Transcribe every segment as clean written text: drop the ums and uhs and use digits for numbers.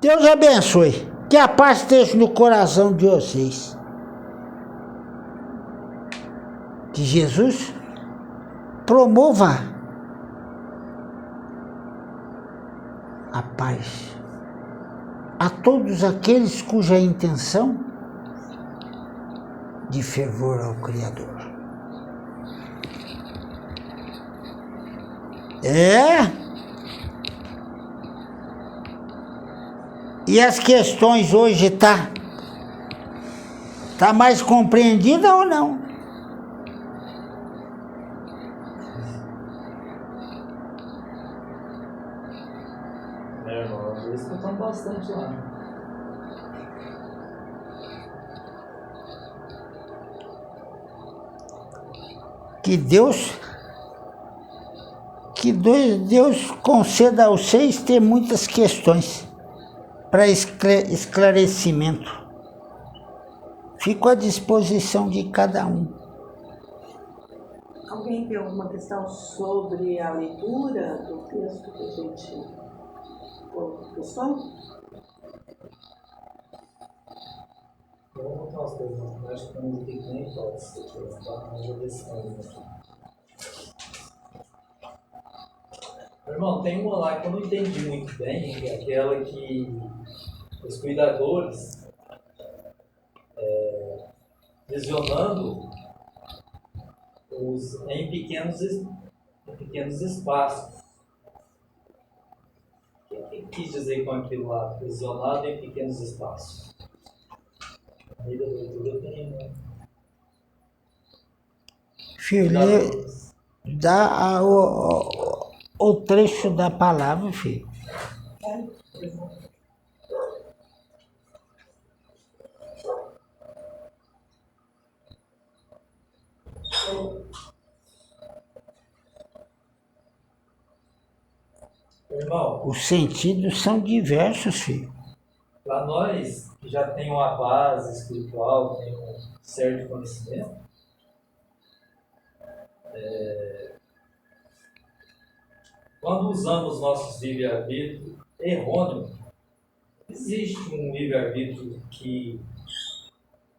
Deus abençoe. Que a paz esteja no coração de vocês. Que Jesus promova a paz a todos aqueles cuja intenção de fervor ao Criador. E as questões hoje tá mais compreendida ou não? Irmão, às vezes escutamos bastante lá. Que Deus conceda a vocês ter muitas questões para esclarecimento. Fico à disposição de cada um. Alguém tem alguma questão sobre a leitura do texto que a gente postou? Eu vou botar umas coisas, mas acho que não tem nem hipótese de levantar mais objeções aqui. Irmão, tem uma lá que eu não entendi muito bem, que é aquela que os cuidadores, visionando em pequenos espaços. O que quis dizer com aquilo lá? Visionado em pequenos espaços. A vida da leitura tem. Filho, dá o trecho da palavra, filho. Irmão, Os sentidos são diversos, filho. para nós que já tem uma base espiritual, tem um certo conhecimento, quando usamos nossos livre-arbítrio errôneo, existe um livre-arbítrio que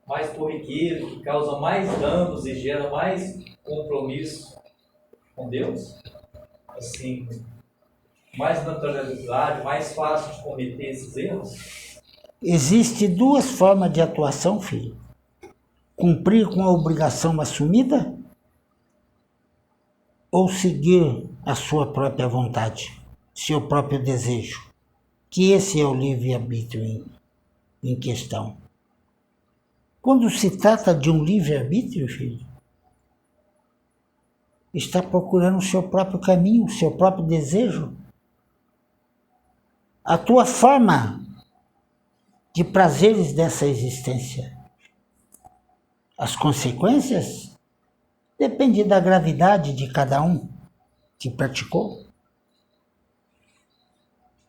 mais corriqueiro, que causa mais danos e gera mais compromisso com Deus, assim, mais naturalidade, mais fácil de cometer esses erros? Existem duas formas de atuação, filho. Cumprir com a obrigação assumida ou seguir a sua própria vontade, seu próprio desejo. Que esse é o livre-arbítrio em questão. Quando se trata de um livre-arbítrio, filho, está procurando o seu próprio caminho, o seu próprio desejo. A tua forma de prazeres dessa existência. As consequências dependem da gravidade de cada um que praticou.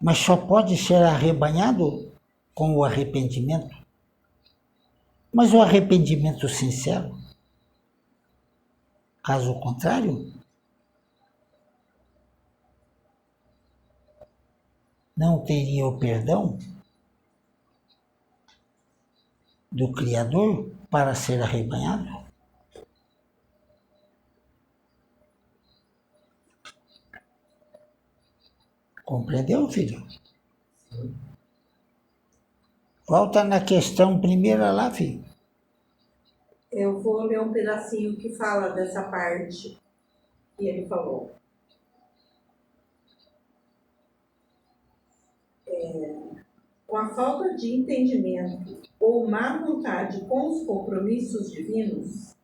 Mas só pode ser arrebanhado com o arrependimento. Mas o arrependimento sincero. Caso contrário, não teria o perdão do Criador para ser arrebanhado? Compreendeu, filho? Sim. Volta na questão primeira lá, filho. Eu vou ler um pedacinho que fala dessa parte que ele falou. Com a falta de entendimento ou má vontade com os compromissos divinos,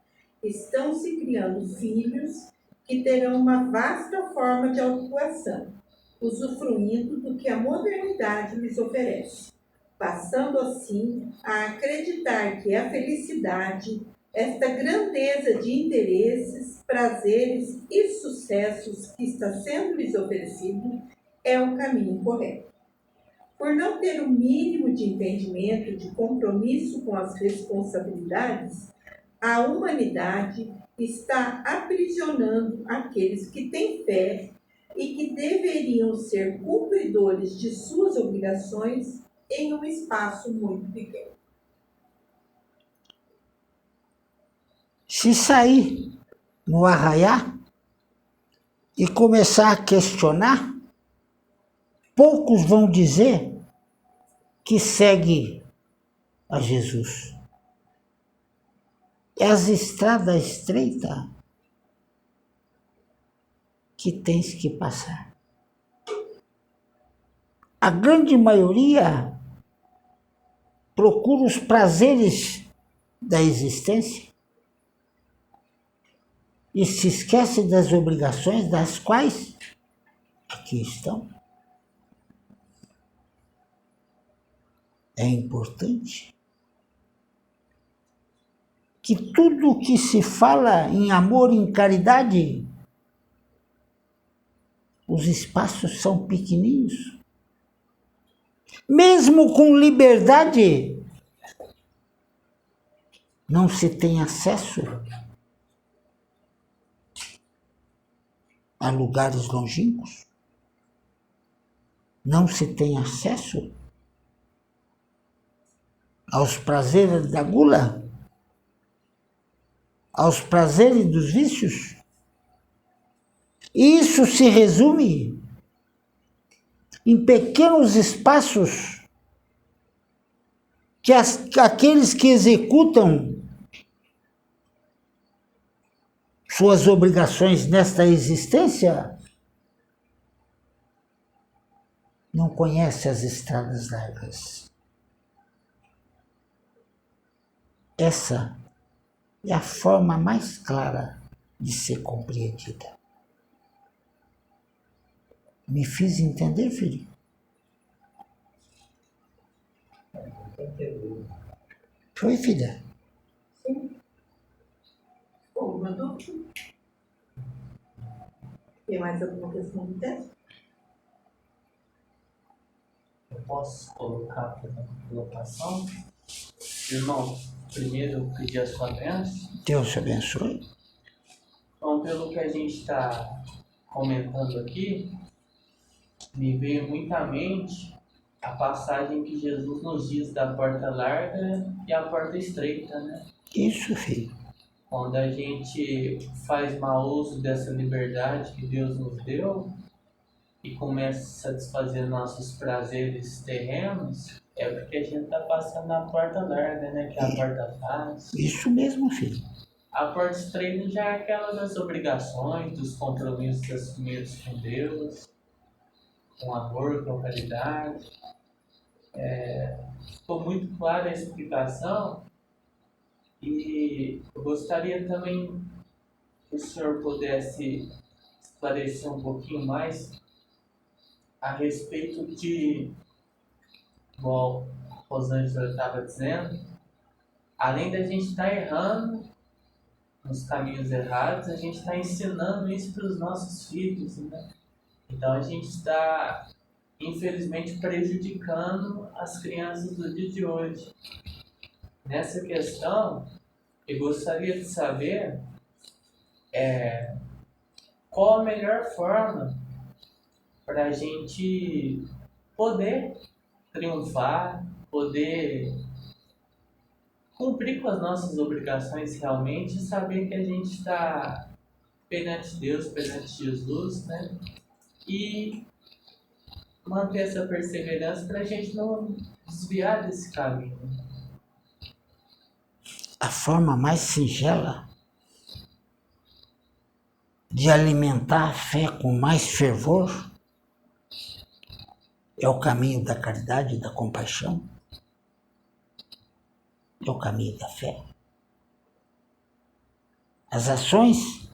estão se criando filhos que terão uma vasta forma de autuação, usufruindo do que a modernidade lhes oferece, passando assim a acreditar que a felicidade, esta grandeza de interesses, prazeres e sucessos que está sendo lhes oferecido, é o caminho correto. Por não ter o mínimo de entendimento, de compromisso com as responsabilidades, a humanidade está aprisionando aqueles que têm fé e que deveriam ser cumpridores de suas obrigações em um espaço muito pequeno. Se sair no arraiá e começar a questionar, poucos vão dizer que segue a Jesus. É as estradas estreitas que tens que passar. A grande maioria procura os prazeres da existência e se esquece das obrigações das quais aqui estão. É importante que tudo que se fala em amor e em caridade, os espaços são pequeninos. Mesmo com liberdade, não se tem acesso a lugares longínquos. Não se tem acesso aos prazeres da gula, aos prazeres dos vícios. Isso se resume em pequenos espaços que aqueles que executam suas obrigações nesta existência não conhecem as estradas largas. Essa é a forma mais clara de ser compreendida. Me fiz entender, filho? Foi, filha? Sim. Alguma dúvida? Tem mais alguma questão do texto? Eu posso colocar para a colocação? Irmão, primeiro eu pedi a sua bênção. Deus te abençoe. Então, pelo que a gente está comentando aqui, me veio muito à mente a passagem que Jesus nos diz da porta larga e a porta estreita, né? Isso, filho. Quando a gente faz mau uso dessa liberdade que Deus nos deu e começa a satisfazer nossos prazeres terrenos, é porque a gente está passando na porta larga, né? Que é a porta fácil. Isso mesmo, filho. A porta estreita já é aquela das obrigações, dos compromissos assumidos com Deus, com amor, com caridade. Ficou muito clara a explicação e eu gostaria também que o senhor pudesse esclarecer um pouquinho mais a respeito de, igual a Rosângela estava dizendo, além da gente estar errando nos caminhos errados, a gente está ensinando isso para os nossos filhos, né? Então a gente está, infelizmente, prejudicando as crianças do dia de hoje. Nessa questão, eu gostaria de saber qual a melhor forma para a gente poder triunfar, poder cumprir com as nossas obrigações realmente e saber que a gente está perante Deus, perante Jesus, né? E manter essa perseverança para a gente não desviar desse caminho. A forma mais singela de alimentar a fé com mais fervor é o caminho da caridade e da compaixão. É o caminho da fé. As ações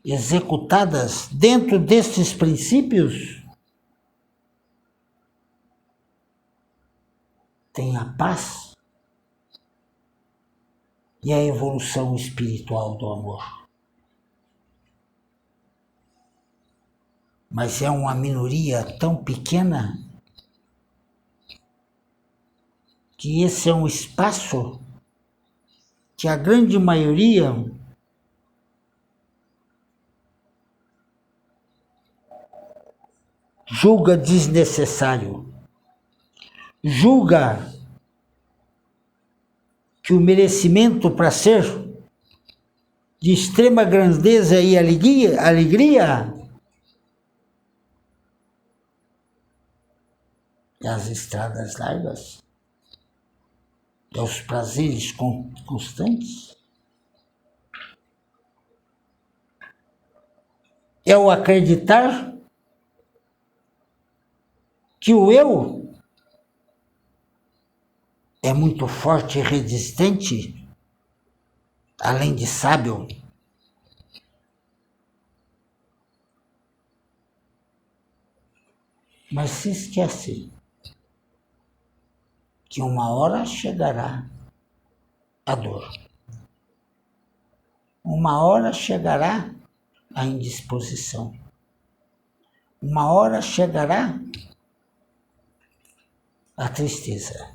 executadas dentro destes princípios têm a paz e a evolução espiritual do amor. Mas é uma minoria tão pequena que esse é um espaço que a grande maioria julga desnecessário, julga que o merecimento para ser de extrema grandeza e alegria é as estradas largas, é os prazeres constantes, é o acreditar que o eu é muito forte e resistente, além de sábio. Mas se esquece que uma hora chegará a dor. Uma hora chegará a indisposição. Uma hora chegará a tristeza.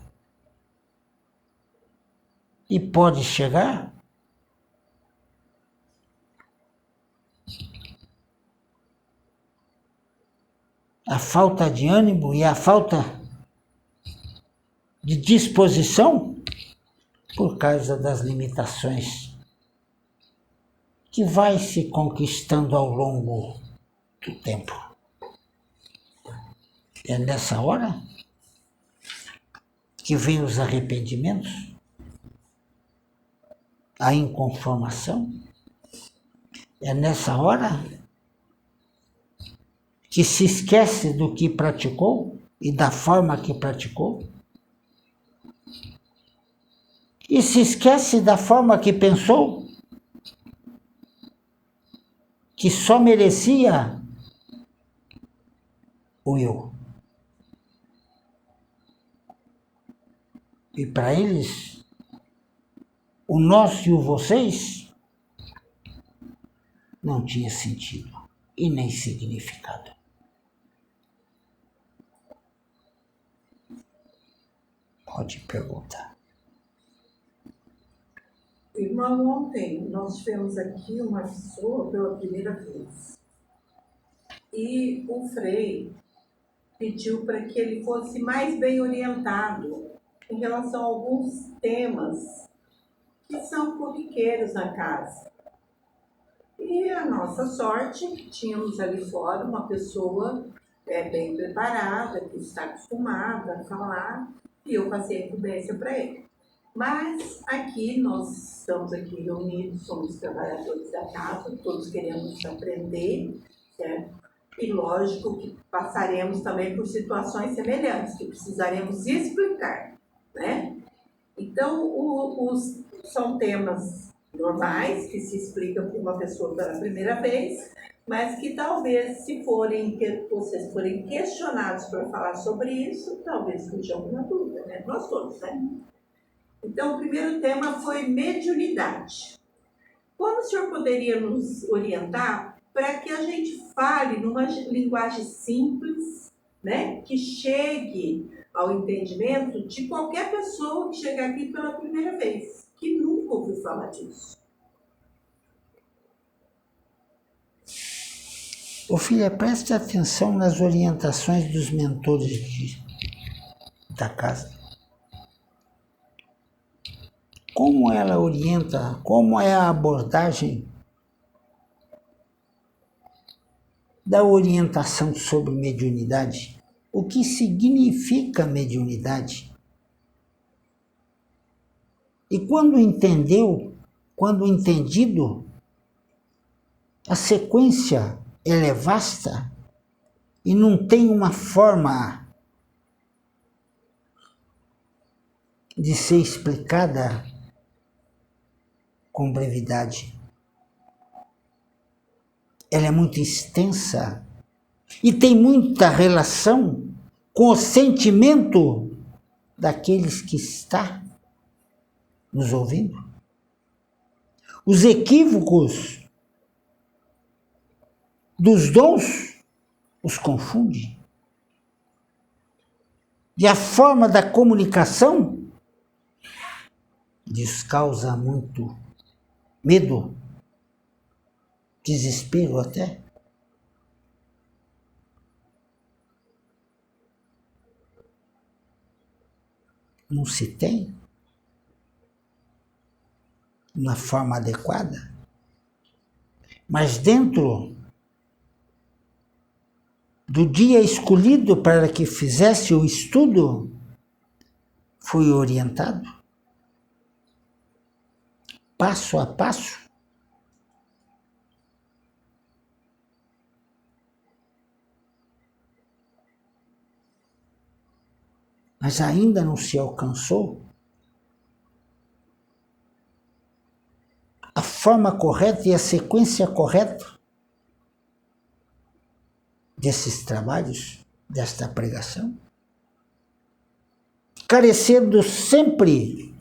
E pode chegar a falta de ânimo e a falta de disposição por causa das limitações que vai se conquistando ao longo do tempo. É nessa hora que vem os arrependimentos, a inconformação. É nessa hora que se esquece do que praticou e da forma que praticou. E se esquece da forma que pensou, que só merecia o eu. E para eles, o nós e o vocês não tinha sentido e nem significado. Pode perguntar. Irmão, ontem nós tivemos aqui uma pessoa pela primeira vez. E o Frei pediu para que ele fosse mais bem orientado em relação a alguns temas que são corriqueiros na casa. E a nossa sorte, tínhamos ali fora uma pessoa bem preparada, que está acostumada a falar, e eu passei a incumbência para ele. Mas aqui, nós estamos aqui reunidos, somos trabalhadores da casa, todos queremos aprender, certo? E lógico que passaremos também por situações semelhantes, que precisaremos explicar, né? Então, são temas normais, que se explicam para uma pessoa pela primeira vez, mas que talvez, se vocês forem questionados para falar sobre isso, talvez surja alguma dúvida, né? Nós todos, né? Então, o primeiro tema foi mediunidade. Como o senhor poderia nos orientar para que a gente fale numa linguagem simples, né, que chegue ao entendimento de qualquer pessoa que chegar aqui pela primeira vez, que nunca ouviu falar disso? Ô filha, preste atenção nas orientações dos mentores da casa. Como ela orienta, como é a abordagem da orientação sobre mediunidade? O que significa mediunidade? E quando entendido, a sequência ela é vasta e não tem uma forma de ser explicada com brevidade. Ela é muito extensa e tem muita relação com o sentimento daqueles que estão nos ouvindo. Os equívocos dos dons os confunde. E a forma da comunicação lhes causa muito medo, desespero até. não se tem na forma adequada. Mas dentro do dia escolhido para que fizesse o estudo, fui orientado, passo a passo. Mas ainda não se alcançou a forma correta e a sequência correta desses trabalhos, desta pregação, carecendo sempre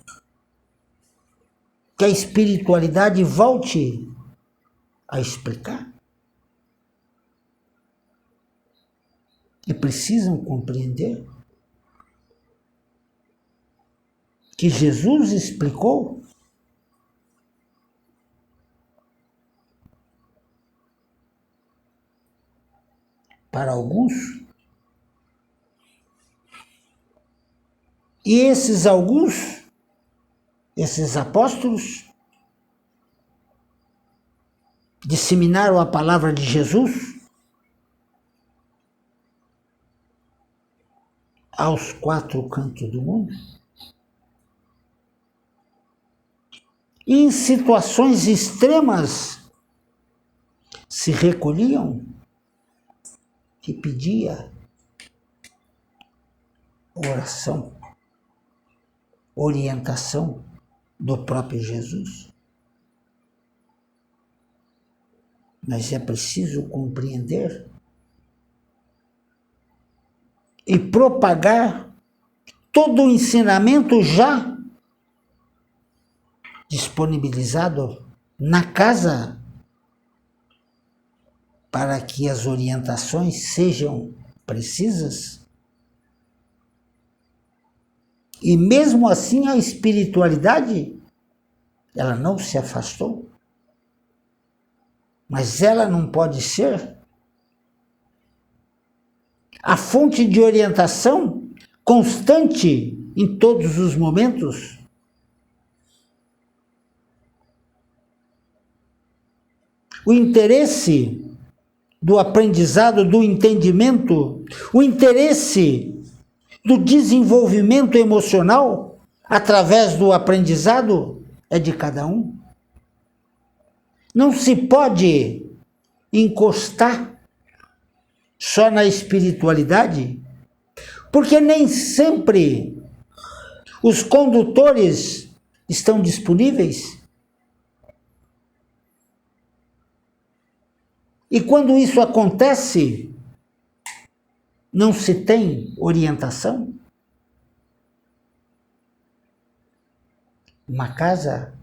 que a espiritualidade volte a explicar. E precisam compreender que Jesus explicou para alguns, e esses alguns, esses apóstolos, disseminaram a palavra de Jesus aos 4 cantos do mundo. E em situações extremas se recolhiam e pedia oração, orientação do próprio Jesus. Mas é preciso compreender e propagar todo o ensinamento já disponibilizado na casa, para que as orientações sejam precisas. E mesmo assim a espiritualidade, ela não se afastou. Mas ela não pode ser a fonte de orientação constante em todos os momentos. O interesse do aprendizado, do entendimento, o interesse do desenvolvimento emocional através do aprendizado é de cada um. Não se pode encostar só na espiritualidade, porque nem sempre os condutores estão disponíveis. E quando isso acontece, não se tem orientação. Uma casa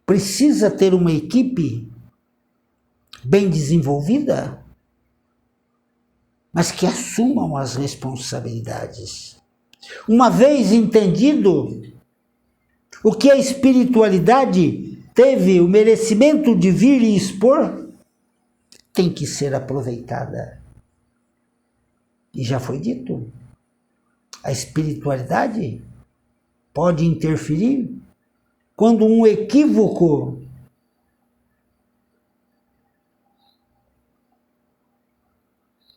precisa ter uma equipe bem desenvolvida, mas que assumam as responsabilidades. Uma vez entendido o que a espiritualidade teve o merecimento de vir e expor, tem que ser aproveitada. E já foi dito, a espiritualidade pode interferir quando um equívoco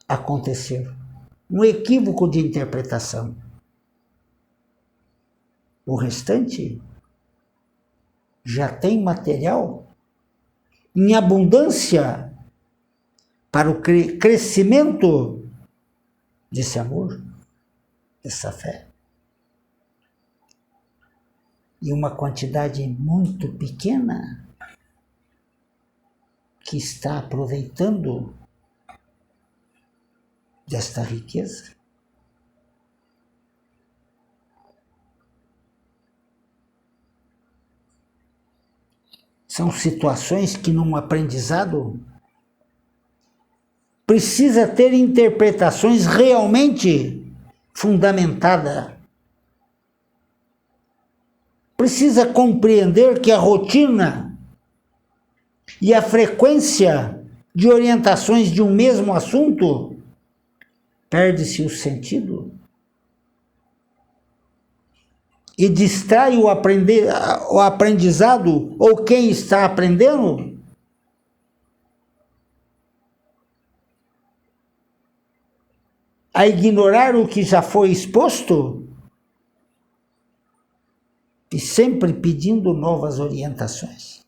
acontecer, um equívoco de interpretação. O restante já tem material em abundância para o crescimento desse amor, dessa fé. E uma quantidade muito pequena que está aproveitando desta riqueza. São situações que num aprendizado precisa ter interpretações realmente fundamentadas. Precisa compreender que a rotina e a frequência de orientações de um mesmo assunto perde-se o sentido. e distrai o aprendizado ou quem está aprendendo? A ignorar o que já foi exposto? E sempre pedindo novas orientações.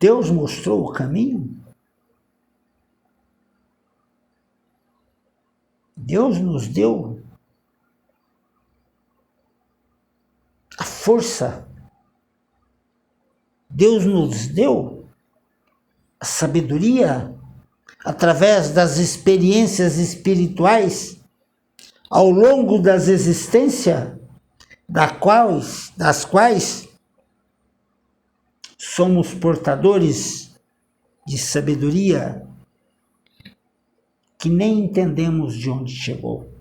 Deus mostrou o caminho? Deus nos deu a força. Deus nos deu a sabedoria através das experiências espirituais ao longo das existências, das quais somos portadores de sabedoria que nem entendemos de onde chegou.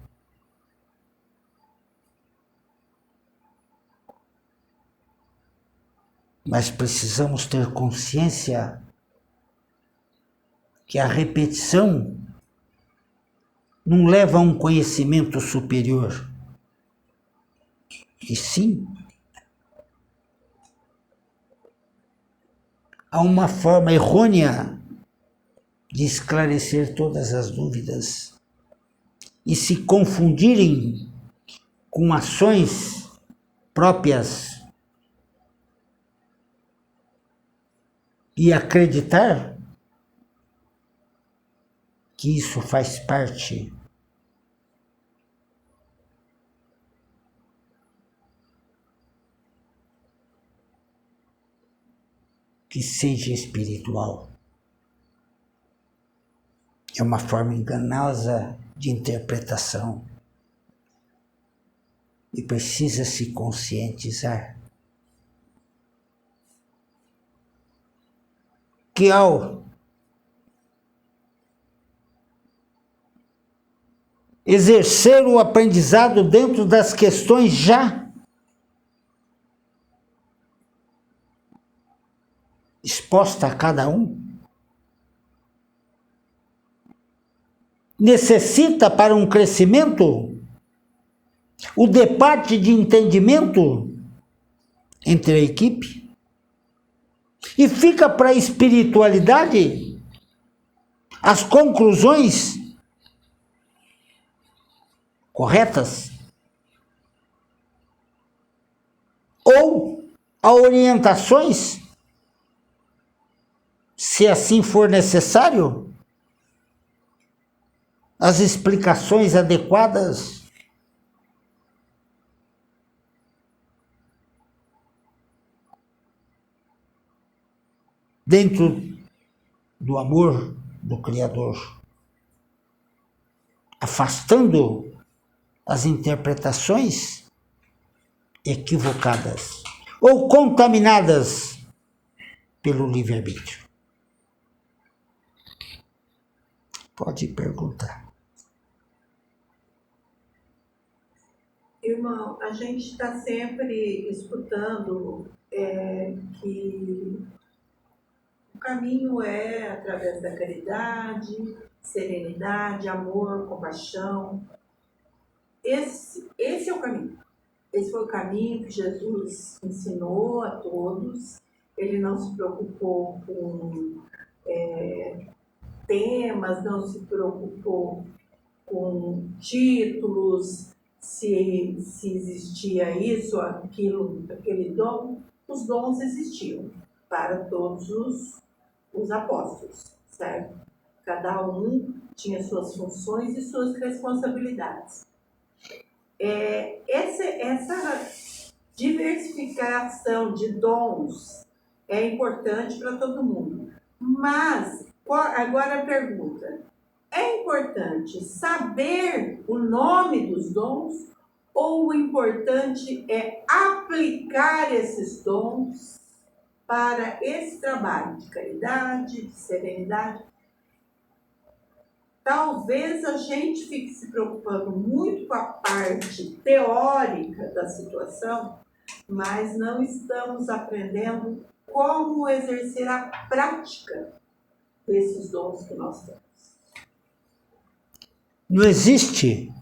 Mas precisamos ter consciência que a repetição não leva a um conhecimento superior, e sim a uma forma errônea de esclarecer todas as dúvidas e se confundirem com ações próprias e acreditar que isso faz parte que seja espiritual. É uma forma enganosa de interpretação e precisa se conscientizar que ao exercer o aprendizado dentro das questões já exposta a cada um, necessita para um crescimento o debate de entendimento entre a equipe e fica para a espiritualidade as conclusões corretas ou a orientações, se assim for necessário, as explicações adequadas dentro do amor do Criador, afastando as interpretações equivocadas ou contaminadas pelo livre-arbítrio. Pode perguntar. Irmão, a gente está sempre escutando que o caminho é através da caridade, serenidade, amor, compaixão. Esse é o caminho. Esse foi o caminho que Jesus ensinou a todos. Ele não se preocupou com temas, não se preocupou com títulos, se existia isso, aquilo, aquele dom. Os dons existiam para todos os apóstolos, certo? Cada um tinha suas funções e suas responsabilidades. Essa diversificação de dons é importante para todo mundo. Mas, agora a pergunta: é importante saber o nome dos dons ou o importante é aplicar esses dons para esse trabalho de caridade, de serenidade? Talvez a gente fique se preocupando muito com a parte teórica da situação, mas não estamos aprendendo como exercer a prática desses dons que nós temos. Não existe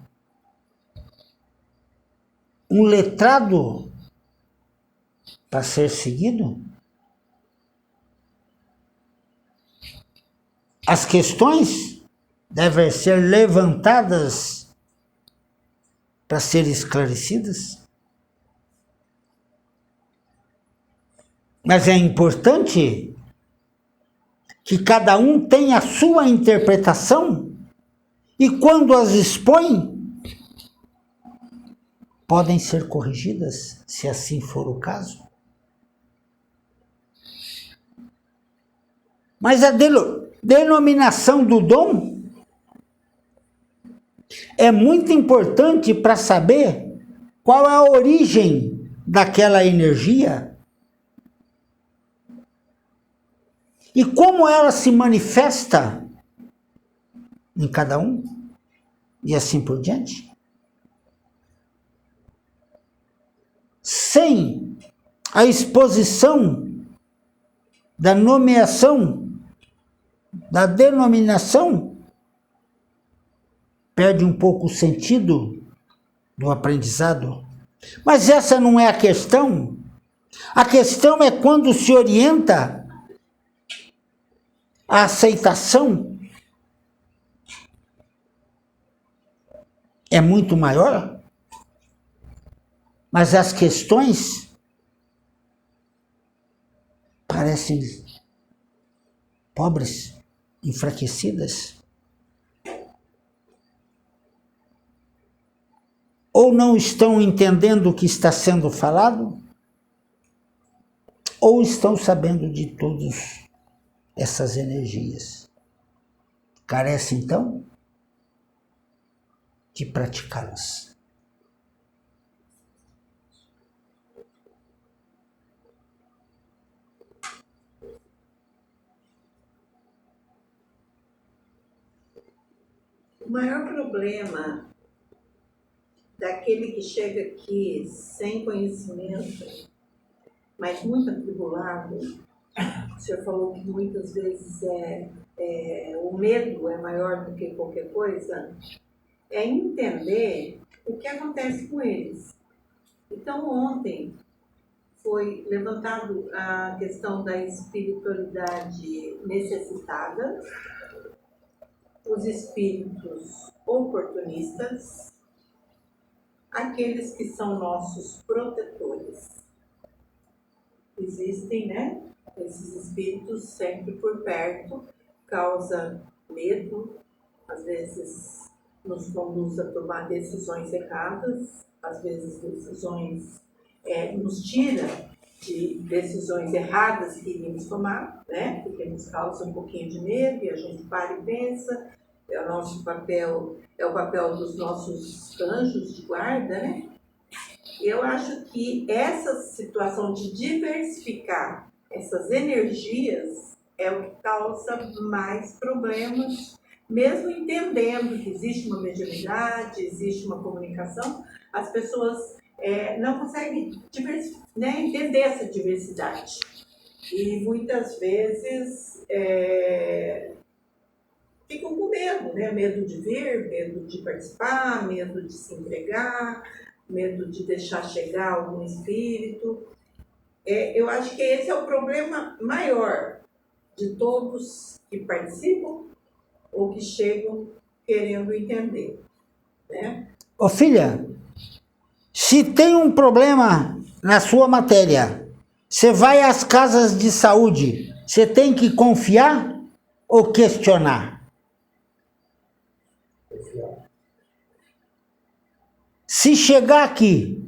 um letrado para ser seguido? As questões devem ser levantadas para ser esclarecidas. Mas é importante que cada um tenha a sua interpretação e quando as expõe, podem ser corrigidas, se assim for o caso. Mas a denominação do dom é muito importante para saber qual é a origem daquela energia e como ela se manifesta em cada um e assim por diante. Sem a exposição da nomeação, da denominação, perde um pouco o sentido do aprendizado. Mas essa não é a questão. A questão é quando se orienta a aceitação é muito maior, mas as questões parecem pobres, enfraquecidas. Ou não estão entendendo o que está sendo falado, ou estão sabendo de todas essas energias. Carece, então, de praticá-las. O maior problema daquele que chega aqui sem conhecimento, mas muito atribulado, o senhor falou que muitas vezes o medo é maior do que qualquer coisa, é entender o que acontece com eles. Então, ontem foi levantado a questão da espiritualidade necessitada, os espíritos oportunistas, aqueles que são nossos protetores. Existem, né? Esses espíritos sempre por perto, causa medo, às vezes nos conduz a tomar decisões erradas, às vezes decisões, nos tira de decisões erradas que iríamos tomar, né? Porque nos causa um pouquinho de medo e a gente para e pensa. É o nosso papel, é o papel dos nossos anjos de guarda, né? Eu acho que essa situação de diversificar essas energias é o que causa mais problemas, mesmo entendendo que existe uma mediunidade, existe uma comunicação, as pessoas não conseguem entender essa diversidade. E muitas vezes ficam com medo, né? Medo de vir, medo de participar, medo de se entregar, medo de deixar chegar algum espírito. Eu acho que esse é o problema maior de todos que participam ou que chegam querendo entender, né? Ô filha, se tem um problema na sua matéria, você vai às casas de saúde, você tem que confiar ou questionar? Se chegar aqui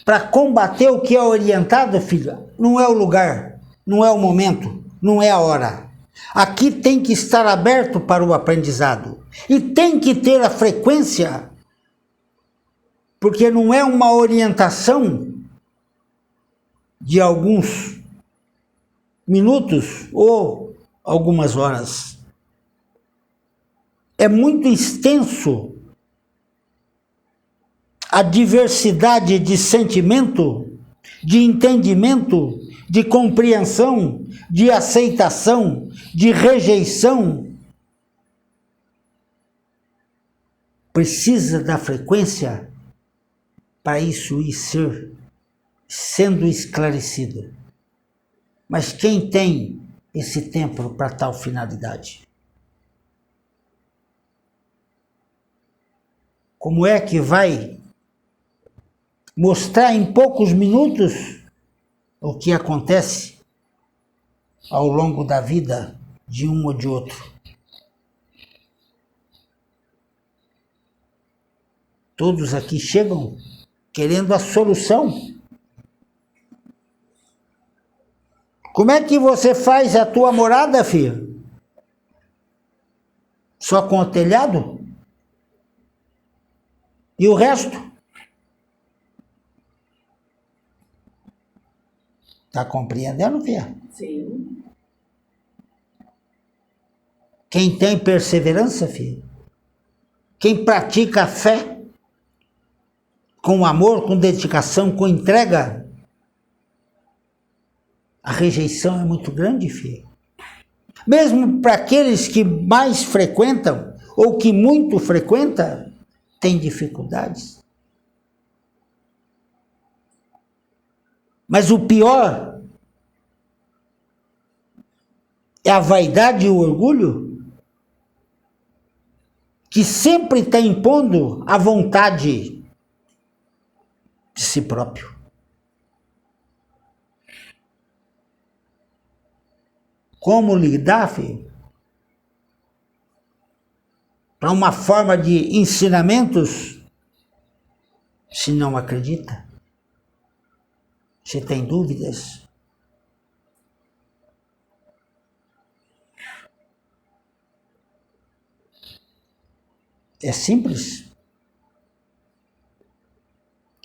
para combater o que é orientado, filha, não é o lugar, não é o momento, não é a hora. Aqui tem que estar aberto para o aprendizado e tem que ter a frequência, porque não é uma orientação de alguns minutos ou algumas horas. É muito extenso a diversidade de sentimento de entendimento, de compreensão, de aceitação, de rejeição. Precisa da frequência para isso ir sendo esclarecido. Mas quem tem esse tempo para tal finalidade? Como é que vai mostrar em poucos minutos o que acontece ao longo da vida de um ou de outro? Todos aqui chegam querendo a solução. Como é que você faz a tua morada, filho? Só com o telhado? E o resto? Está compreendendo, filho? Sim. Quem tem perseverança, filho? Quem pratica a fé com amor, com dedicação, com entrega, a rejeição é muito grande, filho. Mesmo para aqueles que mais frequentam, ou que muito frequentam, tem dificuldades. Mas o pior é a vaidade e o orgulho, que sempre está impondo a vontade de si próprio. Como lidar, filho? Para uma forma de ensinamentos, se não acredita? Se tem dúvidas? É simples.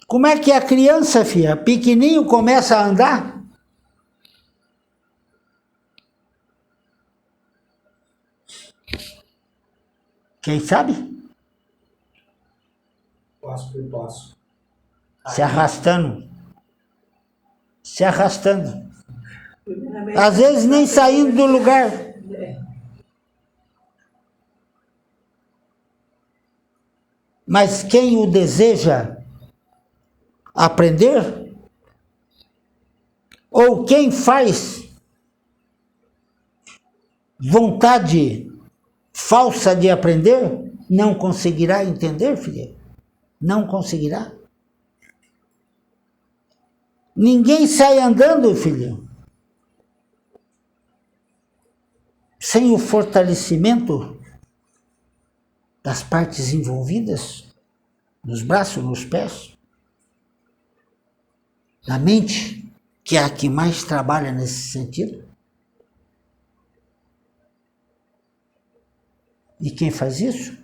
Como é que a criança, filha, pequenininho, começa a andar? Quem sabe? Passo por passo. Se arrastando. Se arrastando. Às vezes nem saindo do lugar. Mas quem o deseja aprender, ou quem faz vontade falsa de aprender, não conseguirá entender, filha. Não conseguirá. Ninguém sai andando, filho, sem o fortalecimento das partes envolvidas, nos braços, nos pés, na mente, que é a que mais trabalha nesse sentido. E quem faz isso?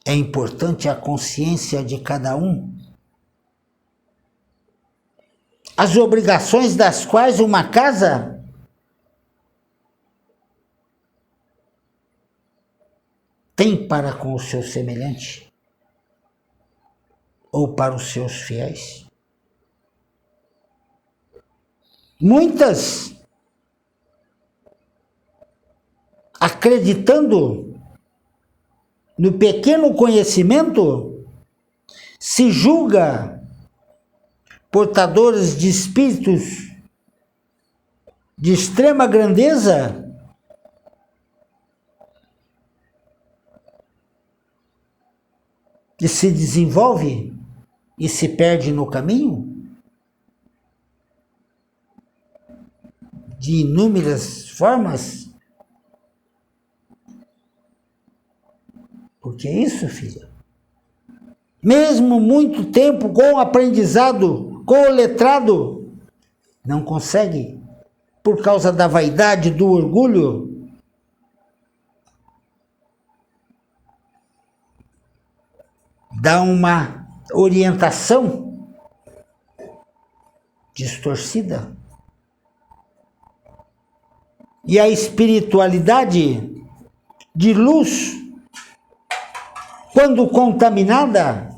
É importante a consciência de cada um, as obrigações das quais uma casa tem para com o seu semelhante ou para os seus fiéis. Muitas, acreditando no pequeno conhecimento, se julga portadores de espíritos de extrema grandeza, que se desenvolve e se perde no caminho de inúmeras formas. Porque é isso, filha. Mesmo muito tempo com o aprendizado, com o letrado, não consegue, por causa da vaidade, do orgulho, dar uma orientação distorcida E a espiritualidade de luz, quando contaminada,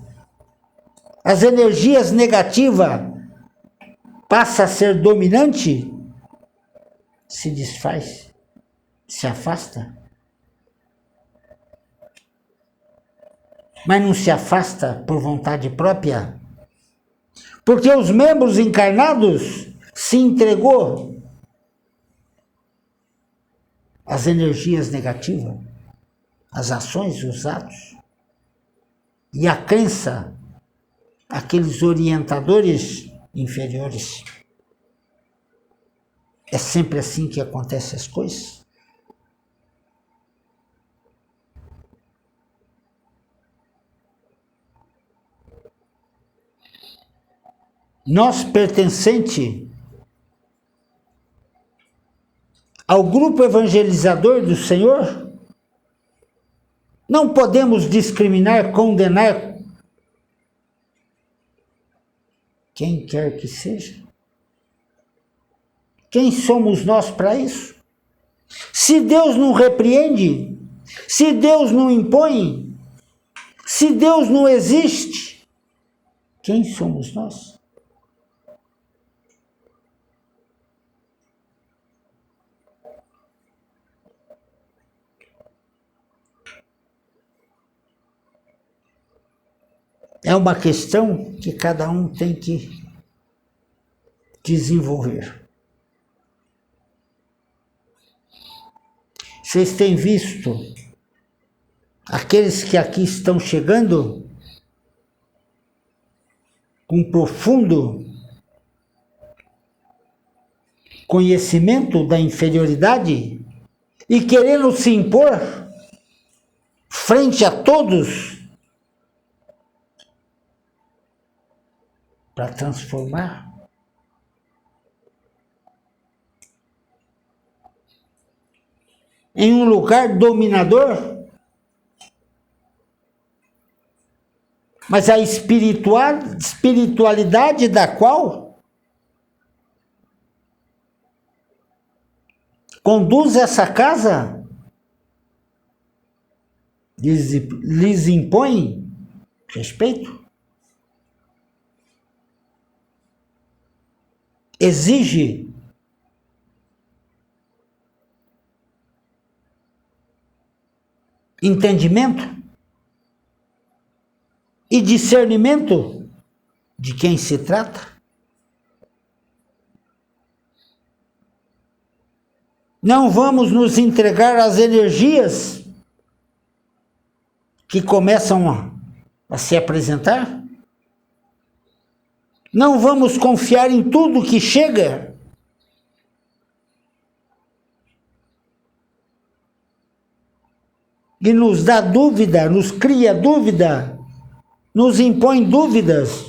as energias negativas passa a ser dominante, se desfaz, se afasta. Mas não se afasta por vontade própria, porque os membros encarnados se entregou às energias negativas, às ações, os atos, e a crença, aqueles orientadores inferiores. É sempre assim que acontecem as coisas. Nós, pertencente ao grupo evangelizador do Senhor, não podemos discriminar, condenar quem quer que seja. Quem somos nós para isso? Se Deus não repreende, se Deus não impõe, se Deus não existe, quem somos nós? É uma questão que cada um tem que desenvolver. Vocês têm visto aqueles que aqui estão chegando com profundo conhecimento da inferioridade e querendo se impor frente a todos para transformar. Em um lugar dominador, mas a espiritualidade da qual conduz essa casa lhes impõe respeito, exige entendimento e discernimento de quem se trata. Não vamos nos entregar às energias que começam a se apresentar. Não vamos confiar em tudo que chega. E nos dá dúvida, nos cria dúvida, nos impõe dúvidas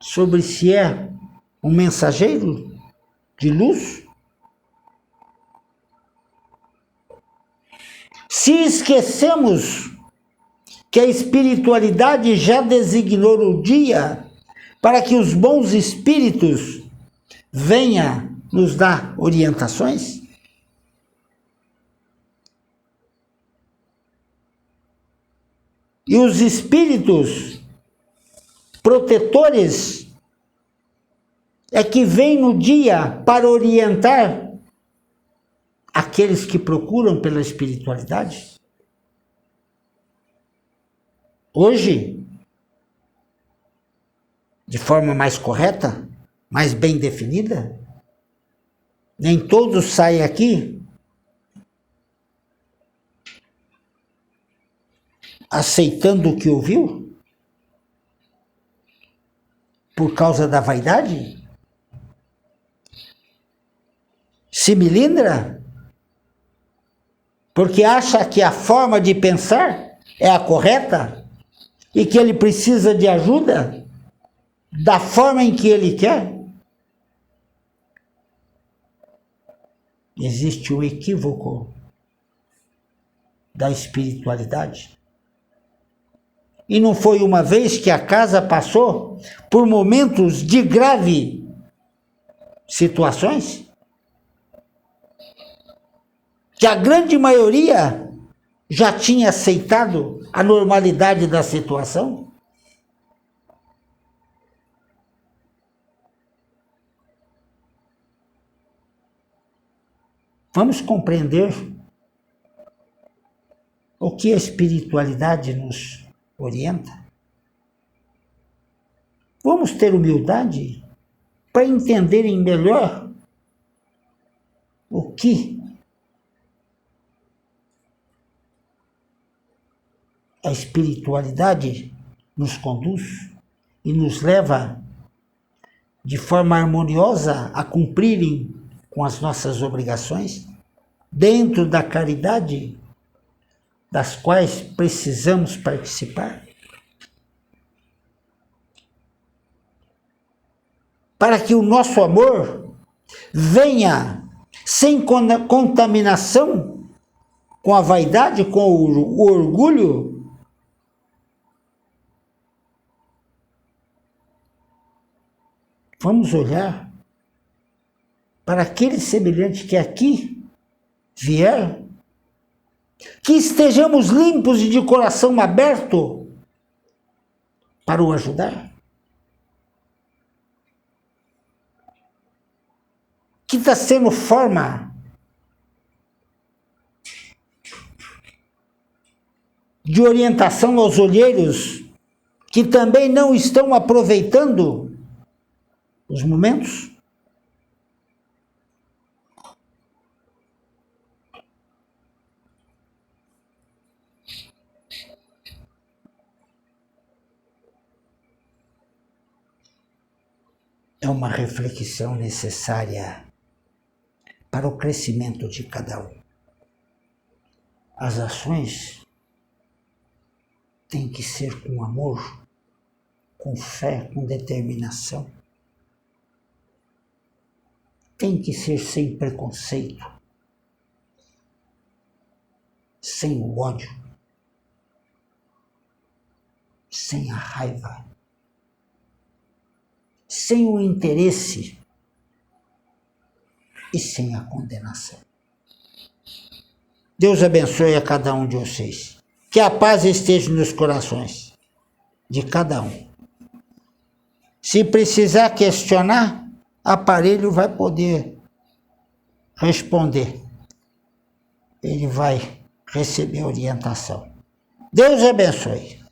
sobre se é um mensageiro de luz. Se esquecemos que a espiritualidade já designou o dia para que os bons espíritos venham nos dar orientações, e os espíritos protetores é que vêm no dia para orientar aqueles que procuram pela espiritualidade. Hoje, de forma mais correta, mais bem definida, nem todos saem aqui aceitando o que ouviu por causa da vaidade? Se melindra porque acha que a forma de pensar é a correta e que ele precisa de ajuda da forma em que ele quer? Existe um equívoco da espiritualidade. E não foi uma vez que a casa passou por momentos de grave situações? que a grande maioria já tinha aceitado a normalidade da situação? Vamos compreender o que a espiritualidade nos orienta? Vamos ter humildade para entenderem melhor o que a espiritualidade nos conduz e nos leva de forma harmoniosa a cumprirem com as nossas obrigações, dentro da caridade das quais precisamos participar, para que o nosso amor venha sem contaminação com a vaidade, com o orgulho, vamos olhar para aquele semelhante que aqui vier, que estejamos limpos e de coração aberto para o ajudar. Que está sendo forma de orientação aos olheiros que também não estão aproveitando os momentos. É uma reflexão necessária para o crescimento de cada um. As ações têm que ser com amor, com fé, com determinação. Tem que ser sem preconceito, sem o ódio, sem a raiva, sem o interesse e sem a condenação. Deus abençoe a cada um de vocês. Que a paz esteja nos corações de cada um. Se precisar questionar, aparelho vai poder responder. Ele vai receber orientação. Deus abençoe.